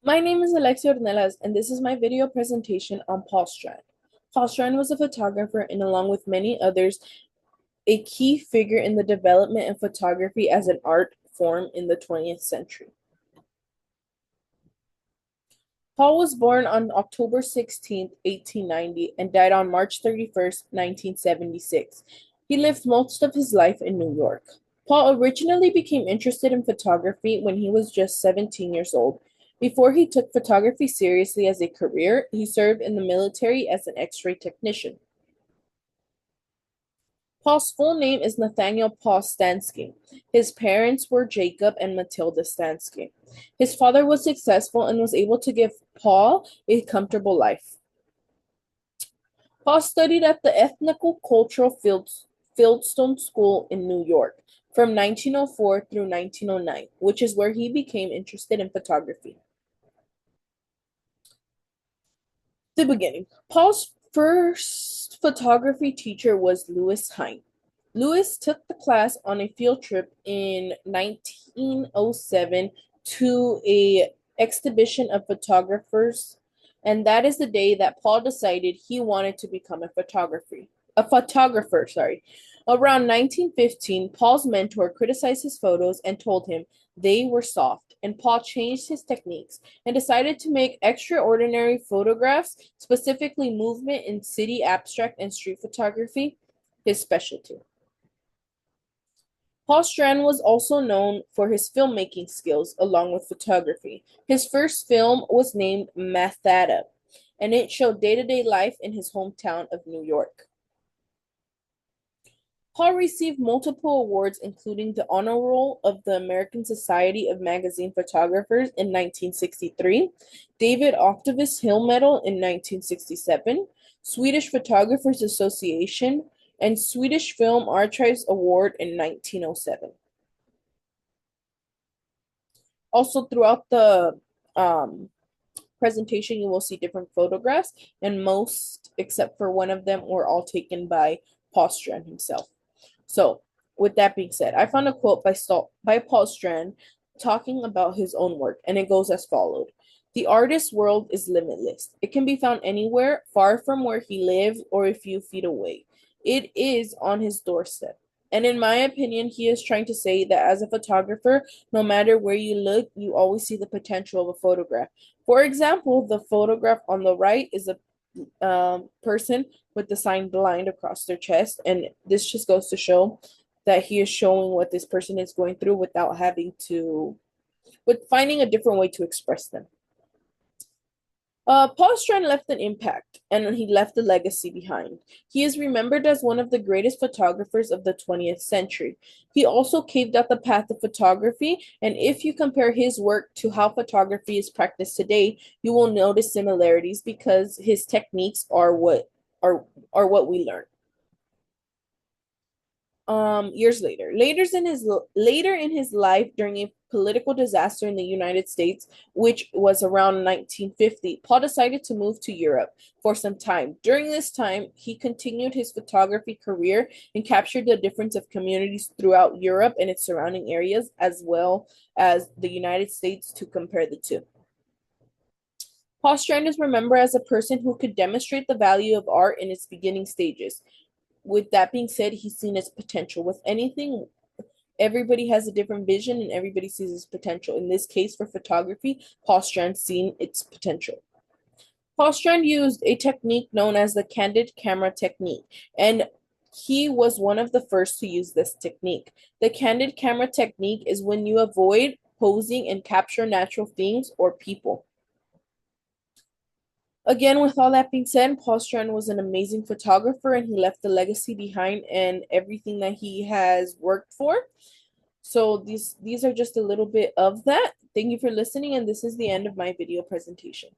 My name is Alexia Ornelas, and this is my video presentation on Paul Strand. Paul Strand was a photographer and, along with many others, a key figure in the development of photography as an art form in the 20th century. Paul was born on October 16th, 1890, and died on March 31st, 1976. He lived most of his life in New York. Paul originally became interested in photography when he was just 17 years old. Before he took photography seriously as a career, he served in the military as an X-ray technician. Paul's full name is Nathaniel Paul Stansky. His parents were Jacob and Matilda Stansky. His father was successful and was able to give Paul a comfortable life. Paul studied at the Ethnical-Cultural Fieldstone School in New York from 1904 through 1909, which is where he became interested in photography. The beginning. Paul's first photography teacher was Louis Hine. Louis took the class on a field trip in 1907 to a exhibition of photographers, and that is the day that Paul decided he wanted to become a photographer. Around 1915, Paul's mentor criticized his photos and told him they were soft, and Paul changed his techniques and decided to make extraordinary photographs, specifically movement in city abstract and street photography, his specialty. Paul Strand was also known for his filmmaking skills along with photography. His first film was named Mathada, and it showed day-to-day life in his hometown of New York. Paul received multiple awards, including the Honor Roll of the American Society of Magazine Photographers in 1963, David Octavius Hill Medal in 1967, Swedish Photographers Association, and Swedish Film Archives Award in 1907. Also, throughout the presentation, you will see different photographs, and most, except for one of them, were all taken by Paul Strand himself. So, with that being said, I found a quote by Paul Strand talking about his own work, and it goes as followed. The artist's world is limitless. It can be found anywhere, far from where he lives or a few feet away. It is on his doorstep. And in my opinion, he is trying to say that as a photographer, no matter where you look, you always see the potential of a photograph. For example, the photograph on the right is a person with the sign blind across their chest. And this just goes to show that he is showing what this person is going through without with finding a different way to express them. Paul Strand left an impact and he left a legacy behind. He is remembered as one of the greatest photographers of the 20th century. He also caved out the path of photography, and if you compare his work to how photography is practiced today, you will notice similarities because his techniques are what we learn. Years later in his life, during a political disaster in the United States, which was around 1950, Paul decided to move to Europe for some time. During this time, he continued his photography career and captured the difference of communities throughout Europe and its surrounding areas, as well as the United States, to compare the two. Paul Strand is remembered as a person who could demonstrate the value of art in its beginning stages. With that being said, he's seen its potential. With anything, everybody has a different vision and everybody sees its potential. In this case, for photography, Paul Strand seen its potential. Paul Strand used a technique known as the candid camera technique, and he was one of the first to use this technique. The candid camera technique is when you avoid posing and capture natural things or people. Again, with all that being said, Paul Strand was an amazing photographer and he left a legacy behind and everything that he has worked for. So these are just a little bit of that. Thank you for listening, and this is the end of my video presentation.